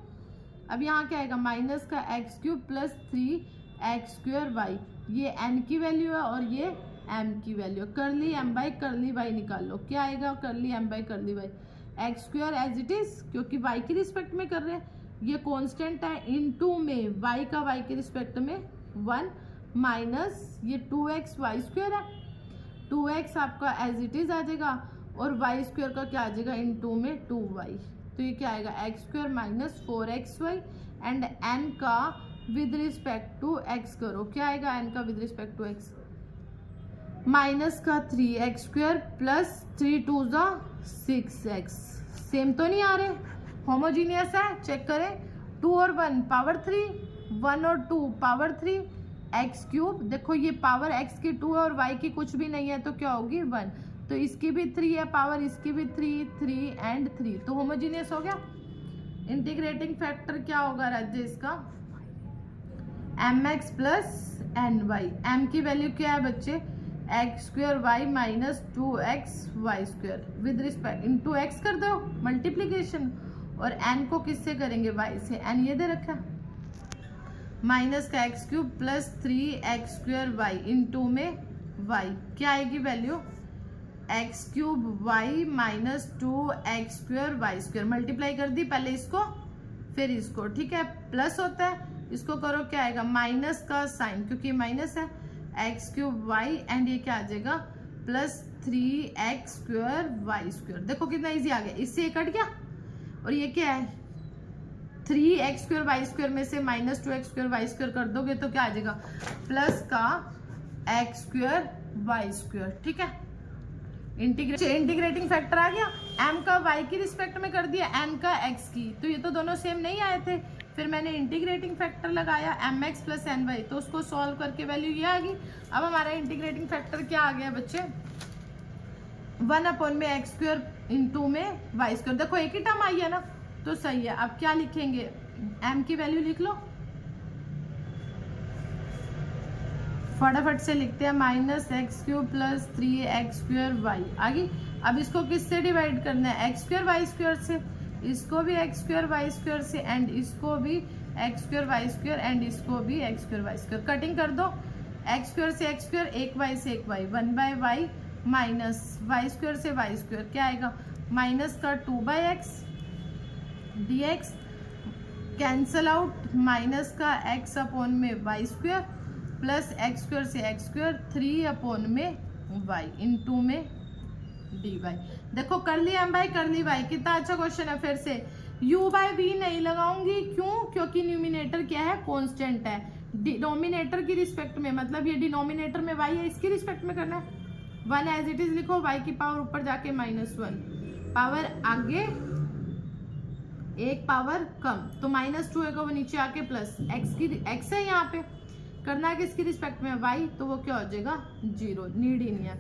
अब यहाँ क्या आएगा, माइनस का x cube plus 3x square y, ये n की वैल्यू है और ये m की वैल्यू, करली m बाई करली y निकाल लो, क्या आएगा, curly m by curly y, x square as it is, क्योंकि y की रिस्पेक्ट में कर रहे हैं, ये कांस्टेंट है, इनटू में y का y के रिस्पेक्ट में 1 माइनस ये 2x वाई स्क्वायर है, 2x आपका एज इट इज आ जाएगा, और y स्क्वायर का क्या आ जाएगा इनटू में 2y, तो ये क्या आएगा x square minus 4xy, and n का विद रिस्पेक्ट टू x करो, क्या आएगा n का with respect to x, minus का 3x स्क्वायर प्लस 3 2 जा 6x, सेम तो नहीं आ रहे, होमोजीनियस है, चेक करें, 2 और 1 पावर 3, 1 और 2 पावर 3, एक्स क्यूब, देखो ये पावर x की 2 है और y की कुछ भी नहीं है तो क्या होगी 1, तो इसकी भी 3 है पावर, इसकी भी 3 एंड 3, तो होमोजीनियस हो गया। इंटीग्रेटिंग फैक्टर क्या होगा राज्य इसका, mx प्लस ny, m की वैल्यू क्या है बच्चे, x square Y minus 2x y square, with respect into x कर दो मल्टीप्लीकेशन, और n को किससे करेंगे y से, n ये दे रखा है, माइनस का x cube plus 3x square y into में y, क्या आएगी value, x cube y minus 2x square Y square, multiply कर दी, पहले इसको फिर इसको, ठीक है, प्लस होता है, इसको करो क्या आएगा, माइनस का साइन, क्योंकि माइनस है, एक्स क्यूब वाई, एंड ये क्या आ जाएगा plus 3x square Y square, देखो कितना इजी आ गया, इससे ये कट गया, और ये क्या है 3x स्क्वायर वाई स्क्वायर में से minus 2x square Y square कर दोगे तो क्या आ जाएगा, प्लस का x स्क्वायर वाई स्क्वायर, ठीक है। इंटीग्रेटिंग फैक्टर आ गया, m का y की रिस्पेक्ट में कर दिया, n का x की, तो ये तो दोनों सेम नहीं आए थे, फिर मैंने इंटीग्रेटिंग फैक्टर लगाया mx प्लस ny, तो उसको सॉल्व करके वैल्यू ये आ गई। अब हमारा इंटीग्रेटिंग फैक्टर क्या आ गया बच्चे, 1 अपॉन में एक्स स्क्वायर इंटू में वाई स्क्वायर, देखो एक ही टर्म आई है ना, तो सही है। अब क्या लिखेंगे, m की वैल्यू लिख लो, फटाफट से लिखते हैं, minus x cube plus 3x square Y आ गई। अब इसको किससे डिवाइड करना है, एक्स स्क्वायर वाई स्क्वायर से, इसको भी एक्स स्क्वायर वाई स्क्वायर से, एंड इसको भी x square Y square, and इसको भी x square Y square, cutting कर दो, एक्स स्क्वायर से एक्स स्क्वायर, एक वाई से एक y, 1 by Y minus Y square से वाई स्क्वायर, क्या आएगा माइनस का 2 by x dx, cancel out, minus का x अपॉन में y square plus x square से एक्स स्क्वायर 3 अपॉन में y इंटू में डी वाई। देखो करली एम बाई करली वाई, कितना अच्छा क्वेश्चन है। फिर से u बाई वी नहीं लगाऊंगी, क्यों? क्योंकि न्यूमिनेटर क्या है, कांस्टेंट है। डिनोमिनेटर की रिस्पेक्ट में, मतलब ये डिनोमिनेटर में y है, इसकी रिस्पेक्ट में करना है। 1 एज इट इज लिखो, y की पावर ऊपर जाके -1, पावर आगे एक पावर कम, तो -2 है, वो नीचे आके प्लस x है यहाँ पे। करना है किसकी रिस्पेक्ट में, y, तो वो क्या हो जाएगा 0, नीड ही नहीं है।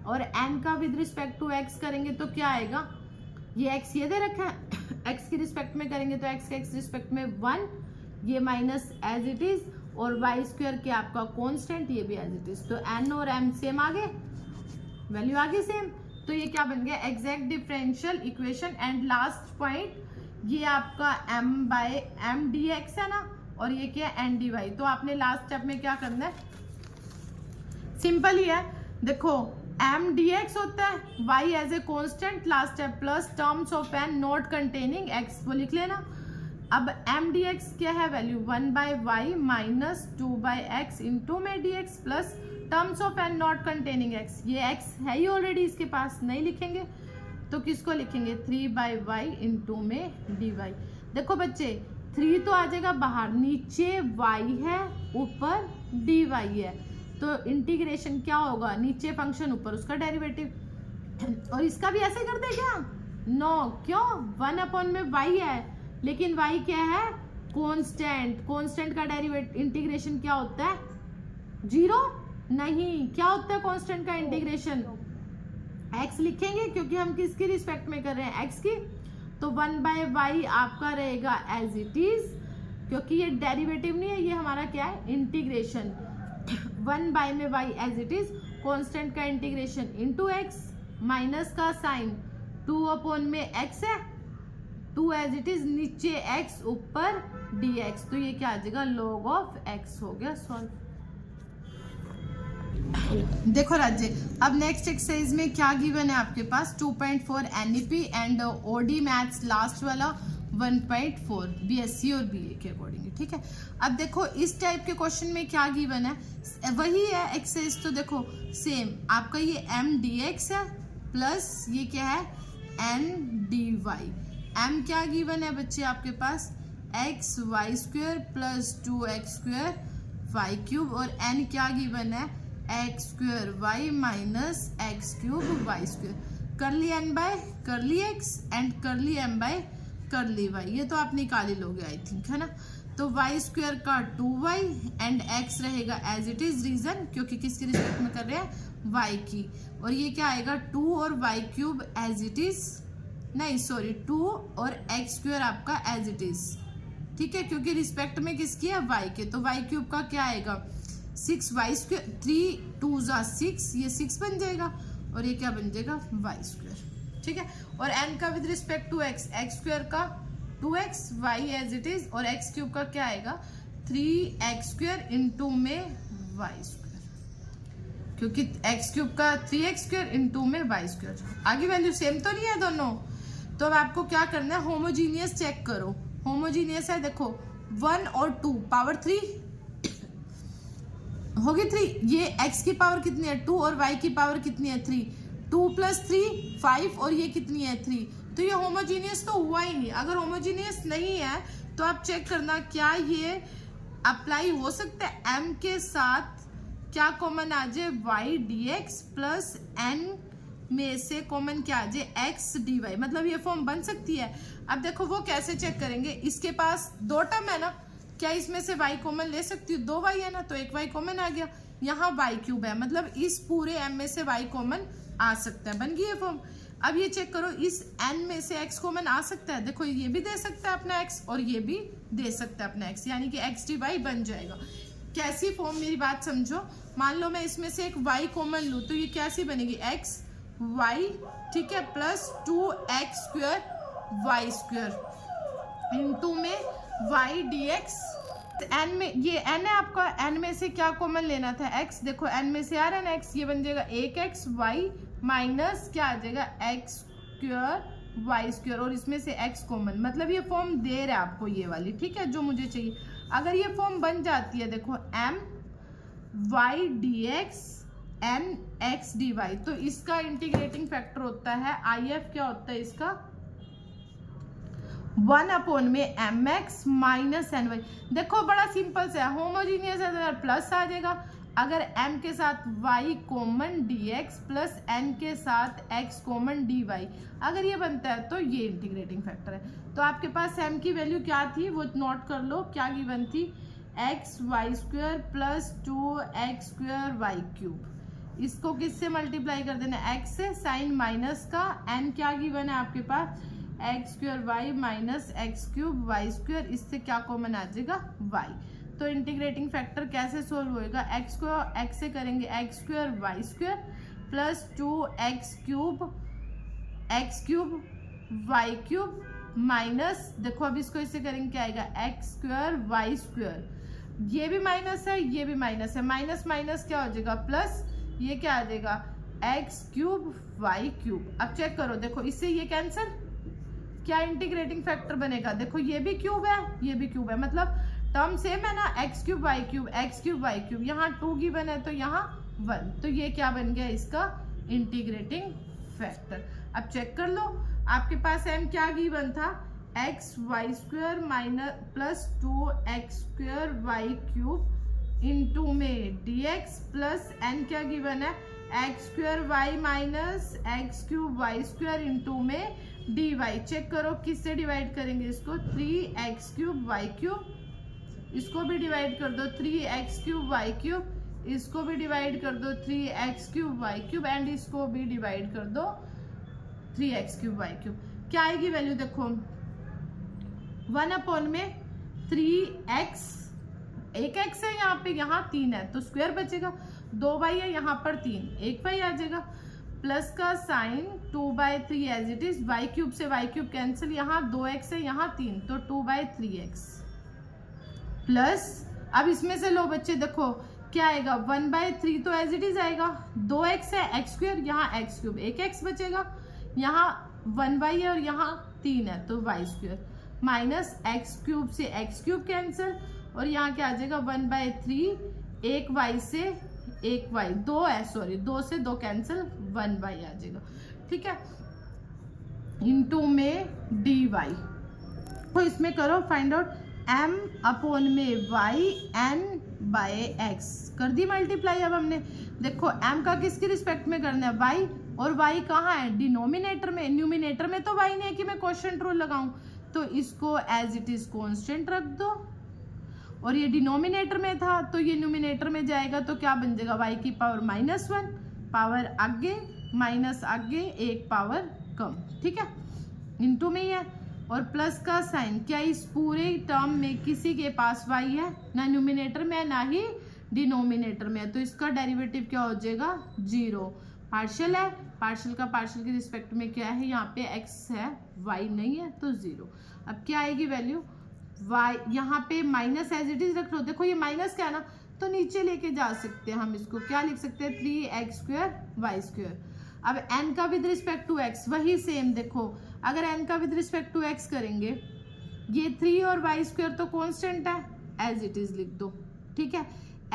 और n का विद रिस्पेक्ट टू x करेंगे तो क्या आएगा, ये x ये दे रखा है, x की रिस्पेक्ट में करेंगे तो x के x रिस्पेक्ट में 1, ये माइनस एज इट इज, और वाई स्क्वायर के आपका कांस्टेंट, ये भी एज इट इज। तो n और m सेम आगे, वैल्यू आगे सेम, तो ये क्या बन गया, exact differential equation. And last point, ये आपका m बाय m dx है ना, और ये क्या है n dy। तो आपने लास्ट स्टेप में क्या करना है, सिंपल ही है। देखो m dx होता है, y as a constant, last step plus terms of n not containing x, वो लिख लेना। अब m dx क्या है, value 1 by Y minus 2 by X into में dx plus terms of n not containing x। ये x है ही already इसके पास, नहीं लिखेंगे तो किसको लिखेंगे, 3 बाय वाई इंटू में dy। देखो बच्चे 3 तो आ जाएगा बाहर, नीचे y है, ऊपर dy है, तो इंटीग्रेशन क्या होगा, नीचे फंक्शन ऊपर उसका डेरिवेटिव। और इसका भी ऐसे कर दे क्या, नो, क्यों, 1 में y है, लेकिन y क्या है, कांस्टेंट, कांस्टेंट का डेरिवेटिव इंटीग्रेशन क्या होता है, 0 नहीं, क्या होता है कांस्टेंट का इंटीग्रेशन, x लिखेंगे क्योंकि हम किसकी रिस्पेक्ट में कर रहे हैं, x की। तो 1 बाय वाई आपका रहेगा एज इट इज, क्योंकि ये डेरिवेटिव नहीं है, ये हमारा क्या है, इंटीग्रेशन। 1 बाय में y as it is, constant का इंटीग्रेशन इंटू x, माइनस का साइन 2 में x है, 2 एज इट इज, नीचे x ऊपर dx, तो ये क्या आ जाएगा, log ऑफ x हो गया सॉल्व। देखो राज्य, अब नेक्स्ट एक्सरसाइज में क्या गिवन है आपके पास, 2.4 NEP and OD maths last वाला 1.4 BSc और BA के अकॉर्डिंग, ठीक है। अब देखो इस टाइप के क्वेश्चन में क्या गिवन है, वही है एक्सरसाइज, तो देखो सेम आपका ये m dx है प्लस ये क्या है n dy। m क्या गिवन है बच्चे आपके पास, x y square plus 2x square y cube, और n क्या गिवन है, x square Y minus x cube Y square. Curly N by curly X and curly M by curly Y, ये तो आप निकाल ही लोगे आई थिंक, है ना। तो वाई स्क्वायर का 2y एंड एक्स रहेगा एज इट इज, रीजन क्योंकि किसकी रिस्पेक्ट में कर रहे हैं, वाई की। और ये क्या आएगा 2 और Y cube as it is, नहीं सॉरी 2 और एक्स स्क्वायर आपका एज इट इज, ठीक है, क्योंकि रिस्पेक्ट में किसकी है, वाई के। तो वाई क्यूब का क्या आएगा 6y स्क्वायर, 3 2 6, ये 6 बन जाएगा, और ये क्या बन जाएगा y स्क्वायर, ठीक है। और n का with respect to x, x square का 2x, y as it is, और x क्यूब का क्या आएगा 3x स्क्वायर इंटू में y स्क्वायर, क्योंकि x क्यूब का 3x स्क्वायर इंटू में y स्क्वायर। आगे वैल्यू सेम तो नहीं है दोनों, तो अब आपको क्या करना है, होमोजीनियस चेक करो। होमोजीनियस है, देखो 1 और 2 पावर 3 होगी 3, ये x की पावर कितनी है 2 और y की पावर कितनी है 3, 2 + 3 5, और ये कितनी है 3, तो ये होमोजीनियस तो हुआ ही नहीं। अगर होमोजीनियस नहीं है तो आप चेक करना क्या ये अप्लाई हो सकता है m के साथ, क्या कॉमन आ जाए y dx प्लस n में से कॉमन क्या आ जाए x dy, मतलब ये फॉर्म बन सकती है। अब देखो वो कैसे चेक करेंगे, इसके पास 2 टर्म है ना, क्या इसमें से y कॉमन ले सकती हूँ, 2y है ना, तो एक y कॉमन आ गया, यहाँ y क्यूब है, मतलब इस पूरे m में से y कॉमन आ सकता है, बन गई है फॉर्म। अब ये चेक करो इस n में से x कॉमन आ सकता है, देखो ये भी दे सकता है अपना x और ये भी दे सकता है अपना x, यानी कि x dy बन जाएगा। कैसी फॉर्म, मेरी बात समझो, मान लो मैं इसमें से एक y कॉमन लूँ तो ये कैसी बनेगी x y, ठीक है, plus 2x square y square into में y dx। n में ये n है आपका, n में से क्या कॉमन लेना था x, देखो n में से आ रहा है ना x, ये बन जाएगा 1x y माइनस क्या आ जाएगा x स्क्वायर y स्क्वायर, और इसमें से x कॉमन, मतलब ये फॉर्म दे रहा है आपको ये वाली, ठीक है, जो मुझे चाहिए। अगर ये फॉर्म बन जाती है देखो m y dx N X D Y. तो इसका इंटीग्रेटिंग फैक्टर होता है आई एफ, क्या होता है इसका 1 अपॉन में M X minus N Y. देखो बड़ा सिंपल सा है, होमोजीनियस है तो प्लस आ जाएगा, अगर m के साथ y common dx plus n के साथ x कॉमन dy, अगर ये बनता है तो ये इंटीग्रेटिंग फैक्टर है। तो आपके पास m की वैल्यू क्या थी वो नोट कर लो, क्या गिवन थी, X Y square plus 2x square Y cube. इसको किससे मल्टीप्लाई कर देना, x से, साइन माइनस का, n क्या गिवन है आपके पास X square Y minus x cube Y square, इससे क्या कॉमन आ जाएगा y। तो इंटीग्रेटिंग फैक्टर कैसे सोल्व होएगा, एक्स को एक्स से करेंगे X square Y square plus 2x cube Y cube minus, देखो अब इसको इससे करेंगे क्या आएगा एक्स स्क्वायर वाई स्क्वायर, ये भी माइनस है ये भी माइनस है, माइनस माइनस क्या हो जाएगा प्लस, ये क्या आ जाएगा एक्स क्यूब वाई क्यूब। अब चेक करो, देखो इससे ये कैंसिल, क्या इंटीग्रेटिंग फैक्टर बनेगा, देखो ये भी क्यूब है ये भी क्यूब है, मतलब टर्म सेम है ना, X cube Y cube X cube Y cube, यहाँ 2 गिवन है तो यहाँ 1, तो ये क्या बन गया इसका इंटीग्रेटिंग फैक्टर। अब चेक कर लो, आपके पास m क्या गिवन था, X Y square minus plus 2x square Y cube into में dx प्लस n क्या गिवन है x square Y minus x cube Y square into में dy। चेक करो किससे डिवाइड करेंगे इसको, 3x क्यूब वाई क्यूब, इसको भी डिवाइड कर दो 3x क्यूब वाई क्यूब, इसको भी डिवाइड कर दो 3x cube Y cube and इसको भी डिवाइड कर दो 3x क्यूब वाई क्यूब। क्या आएगी वैल्यू, देखो 1 अपॉन में 3x, एक x है यहाँ पे, यहाँ 3 है तो स्क्वायर बचेगा, 2y है यहाँ पर 3, 1y आ जाएगा, प्लस का sign 2/3 as it is, Y cube से वाई क्यूब कैंसिल, यहाँ 2x है यहाँ 3 तो 2/3x प्लस, अब इसमें से लो बच्चे देखो क्या आएगा 1/3 तो एज इट इज आएगा, 2x है एक्स स्क्वायर यहाँ एक्स क्यूब, एक x बचेगा, यहाँ 1y है और यहाँ 3 है तो Y square minus x cube से एक्स क्यूब कैंसिल, और यहाँ क्या आ जाएगा 1/3, एक y से एक y, 2 है सॉरी 2 से 2 कैंसिल 1y आ जाएगा, ठीक है, इंटू में dy। तो इसमें करो फाइंड आउट m अपॉन में y n बाय x, कर दी मल्टीप्लाई। अब हमने देखो m का किसके रिस्पेक्ट में करना है y, और y कहाँ है डिनोमिनेटर में, न्यूमिनेटर में तो y नहीं है कि मैं क्वोशिएंट रूल लगाऊं, तो इसको एज इट इज कांस्टेंट रख दो, और ये डिनोमिनेटर में था तो ये न्यूमिनेटर में जाएगा तो क्या बन जाएगा y की पावर -1, पावर आगे माइनस आगे एक पावर कम, ठीक है, इंटू में ही है, और प्लस का साइन, क्या इस पूरे टर्म में किसी के पास y है, ना न्यूमिनेटर में है ना ही डिनोमिनेटर में है, तो इसका डेरिवेटिव क्या हो जाएगा 0, पार्शियल है, पार्शियल का पार्शियल के रिस्पेक्ट में क्या है, यहाँ पे x है y नहीं है तो 0। अब क्या आएगी वैल्यू y, यहाँ पे माइनस एज इट इज रख लो, देखो ये माइनस क्या है ना तो नीचे लेके जा सकते हैं, हम इसको क्या लिख सकते हैं 3x स्क्वायर वाई स्क्वायर। अब n का विद रिस्पेक्ट टू x वही सेम, देखो अगर n का विद रिस्पेक्ट टू x करेंगे, ये 3 और y स्क्वायर तो कांस्टेंट है एज इट इज लिख दो, ठीक है,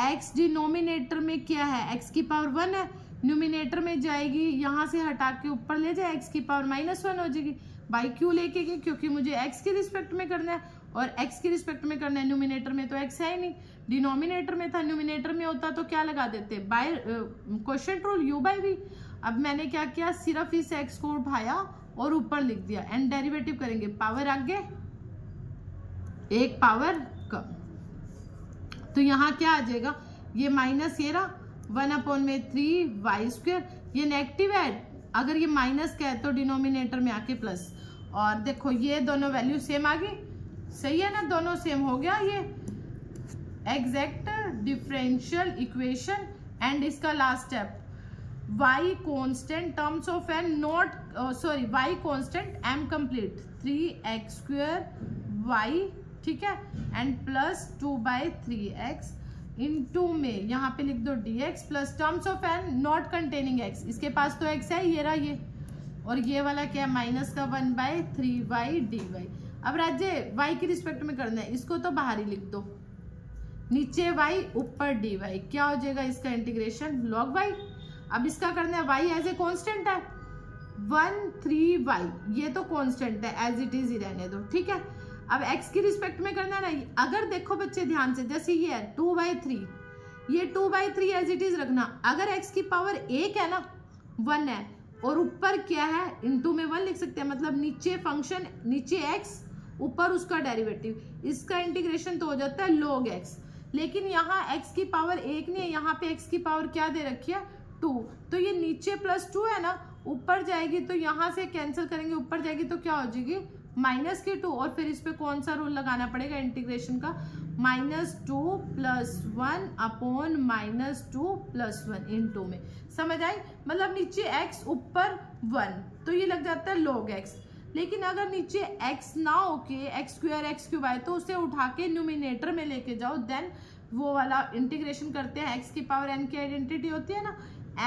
x डिनोमिनेटर में क्या है x की पावर 1 है, न्यूमिनेटर में जाएगी यहाँ से हटा के ऊपर ले जाए x की पावर -1 हो जाएगी, बाई क्यू लेके गए क्योंकि मुझे x के रिस्पेक्ट में करना है और x के रिस्पेक्ट में करना है, न्यूमिनेटर में तो x है ही नहीं, डिनोमिनेटर में था, न्यूमिनेटर में होता तो क्या लगा देते बाय क्वोशिएंट रूल u/v। अब मैंने क्या किया, सिर्फ इस x को उठाया और ऊपर लिख दिया एंड डेरिवेटिव करेंगे, पावर आगे एक पावर कम, तो यहाँ क्या आ जाएगा, ये माइनस ये रहा 1 अपॉन में 3y स्क्वायर, ये नेगेटिव है, अगर ये माइनस का है तो डिनोमिनेटर में आके प्लस, और देखो ये दोनों वैल्यू सेम आ गई, सही है ना, दोनों सेम हो गया, ये एग्जैक्ट डिफरेंशियल इक्वेशन। एंड इसका last step y constant terms of n not sorry y constant m complete 3x square y, ठीक है, एंड प्लस 2/3x इंटू में यहाँ पे लिख दो dx plus terms of n not containing x, इसके पास तो x है ये रहा ये, और ये वाला क्या है माइनस का 1/3y dy। अब राज्य y के रिस्पेक्ट में करना है, इसको तो बाहर ही लिख दो, नीचे y ऊपर dy, क्या हो जाएगा इसका इंटीग्रेशन log y, अब इसका करना है वाई एज ए कॉन्स्टेंट है 1 3 वाई, ये तो कॉन्स्टेंट है एज इट इज ही रहने दो, ठीक है। अब x की रिस्पेक्ट में करना है ना, अगर देखो बच्चे ध्यान से, जैसे ये है 2/3, ये 2/3 एज इट इज रखना। अगर x की पावर 1 है ना 1 है और ऊपर क्या है इनटू में 1 लिख सकते हैं, मतलब नीचे फंक्शन, नीचे x ऊपर उसका डेरिवेटिव, इसका इंटीग्रेशन तो हो जाता है log x। लेकिन यहाँ x की पावर 1 नहीं है, यहाँ पे x की पावर क्या दे रखी है 2, तो ये नीचे +2 है ना, ऊपर जाएगी तो यहाँ से कैंसिल करेंगे, ऊपर जाएगी तो क्या हो जाएगी -2, और फिर इस पे कौन सा रूल लगाना पड़ेगा इंटीग्रेशन का, -2 + 1 अपॉन -2 + 1 इनटू में, समझ आई। मतलब नीचे x ऊपर 1 तो ये लग जाता है log x। लेकिन अगर नीचे x ना हो के x² x³ आए तो उसे उठा के न्यूमिनेटर में लेके जाओ, देन वो वाला इंटीग्रेशन करते हैं। x की पावर n की आइडेंटिटी होती है ना,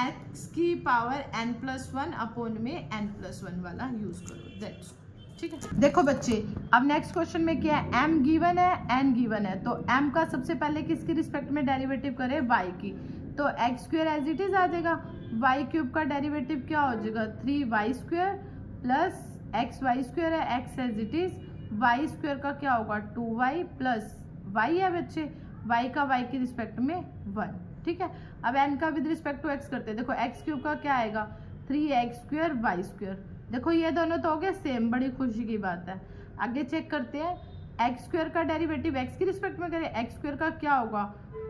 x की पावर n+1 अपॉन में n+1 वाला यूज करो, दैट्स ठीक है। देखो बच्चे अब नेक्स्ट क्वेश्चन में क्या है, m गिवन है n गिवन है, तो m का सबसे पहले किसकी रिस्पेक्ट में डेरिवेटिव करें y की, तो x² एज इट इज आ जाएगा, y³ का डेरिवेटिव क्या हो जाएगा 3y² प्लस xy² है x as it is, y² का क्या होगा 2y प्लस y है बच्चे, y का y की रिस्पेक्ट में 1, ठीक है। अब n का विद रिस्पेक्ट टू x करते हैं, देखो x³ का क्या आएगा 3x² y², देखो ये दोनों तो हो गए सेम, बड़ी खुशी की बात है। आगे चेक करते हैं, x² का डेरिवेटिव x की रिस्पेक्ट में करें, x² का क्या होगा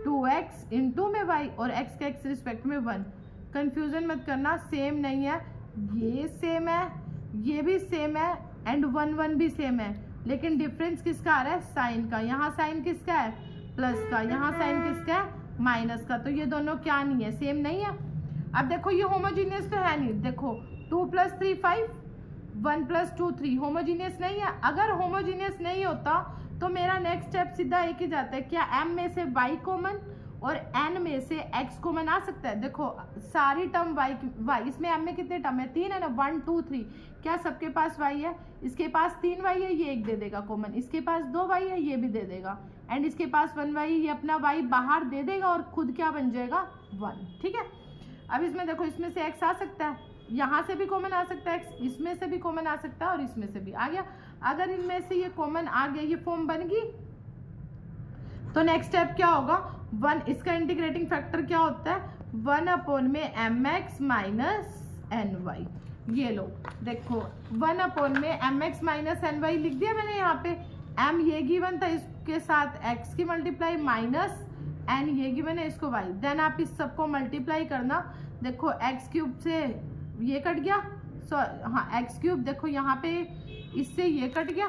2x इनटू में y, और x का x रिस्पेक्ट में 1, कंफ्यूजन मत करना, सेम नहीं है, ये सेम है, ये भी सेम है, एंड 1 1 भी सेम है, लेकिन डिफरेंस किसका आ रहा है साइन का, यहाँ साइन किसका है प्लस का, यहाँ साइन किसका है माइनस का, तो ये दोनों क्या नहीं है सेम नहीं है। अब देखो ये होमोजीनियस तो है नहीं, देखो 2 + 3 5, 1 + 2 3, होमोजीनियस नहीं है। अगर होमोजीनियस नहीं होता तो मेरा नेक्स्ट स्टेप सीधा एक ही जाता है, क्या m में से y कॉमन और n में से x कॉमन आ सकता है। देखो सारी टर्म y, इसमें m में कितने टर्म है 3 है ना, 1 2 3, क्या सबके पास y है, इसके पास 3y है, ये एक दे देगा कॉमन, इसके पास 2y है, ये भी दे देगा, एंड इसके पास 1y, ये अपना y बाहर दे देगा और खुद क्या बन जाएगा 1, ठीक है। अब इसमें देखो इसमें से x आ सकता है, यहाँ से भी कॉमन आ सकता है x, इसमें से भी कॉमन आ सकता है और इसमें से भी आ गया। अगर इनमें से ये कॉमन आ गया, ये फॉर्म बन गई, तो नेक्स्ट स्टेप क्या होगा 1, इसका इंटीग्रेटिंग फैक्टर क्या होता है 1 अपॉन में mx माइनस ny, ये लो देखो 1 अपॉन में mx माइनस ny लिख दिया मैंने, यहाँ पे m ये गिवन था, इसके साथ x की मल्टीप्लाई माइनस n ये गिवन है, इसको y, देन आप इस सबको मल्टीप्लाई करना, देखो x³ से ये कट गया, हाँ x³ देखो यहाँ पे इससे ये कट गया,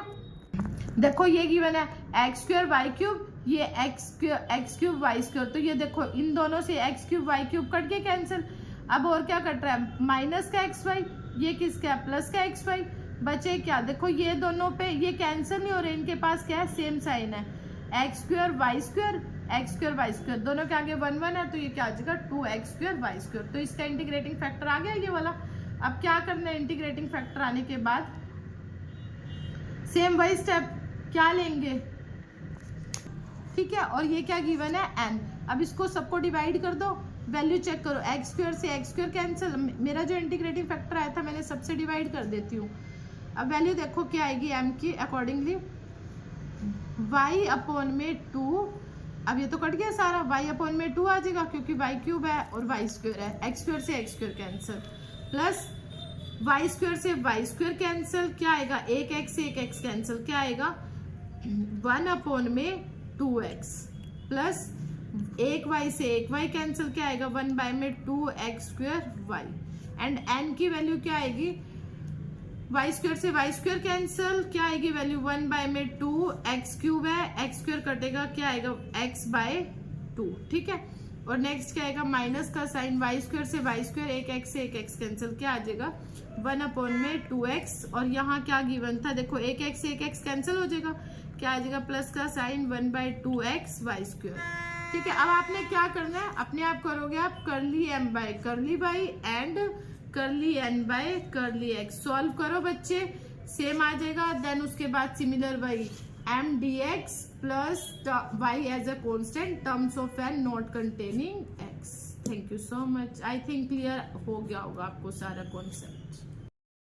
देखो ये गिवन है x² y³, ये x³ y², तो ये देखो इन दोनों से x³ y³ कट के कैंसिल। अब और क्या कट रहा है माइनस का xy, ये किसका है प्लस का xy, बचे क्या, देखो ये दोनों पे ये कैंसिल नहीं हो रहे, इनके पास क्या है सेम साइन है, x² y², दोनों के आगे 1 1 है, तो ये क्या आ जाएगा 2x² y², तो इसका इंटीग्रेटिंग फैक्टर आ गया ये वाला। अब क्या करना है, इंटीग्रेटिंग फैक्टर आने के बाद सेम वही स्टेप क्या लेंगे, ठीक है, और ये क्या गिवन है n। अब इसको सबको डिवाइड कर दो, वैल्यू चेक करो, x² से x² कैंसिल, मेरा जो इंटीग्रेटिंग फैक्टर आया था मैंने सबसे डिवाइड कर देती हूँ। अब वैल्यू देखो क्या आएगी m की अकॉर्डिंगली, y अपॉन में 2, अब ये तो कट गया सारा, y अपॉन में 2 आ जाएगा क्योंकि y³ है और y² है, x² से x² कैंसिल, प्लस y² से y² कैंसिल, क्या आएगा 1x से 1x कैंसिल, क्या आएगा 1 अपॉन में 2x, प्लस 1y से 1y कैंसिल, क्या आएगा 1 में 2x² y, एंड n की वैल्यू क्या आएगी y² से y² कैंसिल, क्या आएगी वैल्यू 1 में 2x³ है, x² कटेगा, क्या आएगा x/2, ठीक है। और नेक्स्ट क्या आएगा माइनस का साइन, y² से y², 1x से 1x कैंसिल, क्या आ जाएगा 1 अपॉन में 2x, और यहाँ क्या गिवन था देखो 1x से 1x कैंसिल हो जाएगा, क्या आ जाएगा प्लस का साइन 1/2x y², ठीक है। अब आपने क्या करना है, अपने आप करोगे आप करली m/y एंड करली n/x, सॉल्व करो बच्चे, सेम आ जाएगा, देन उसके बाद सिमिलर वही m dx plus y as a constant terms of n not containing x। Thank you so much. I think clear हो गया होगा आपको सारा कॉन्सेप्ट।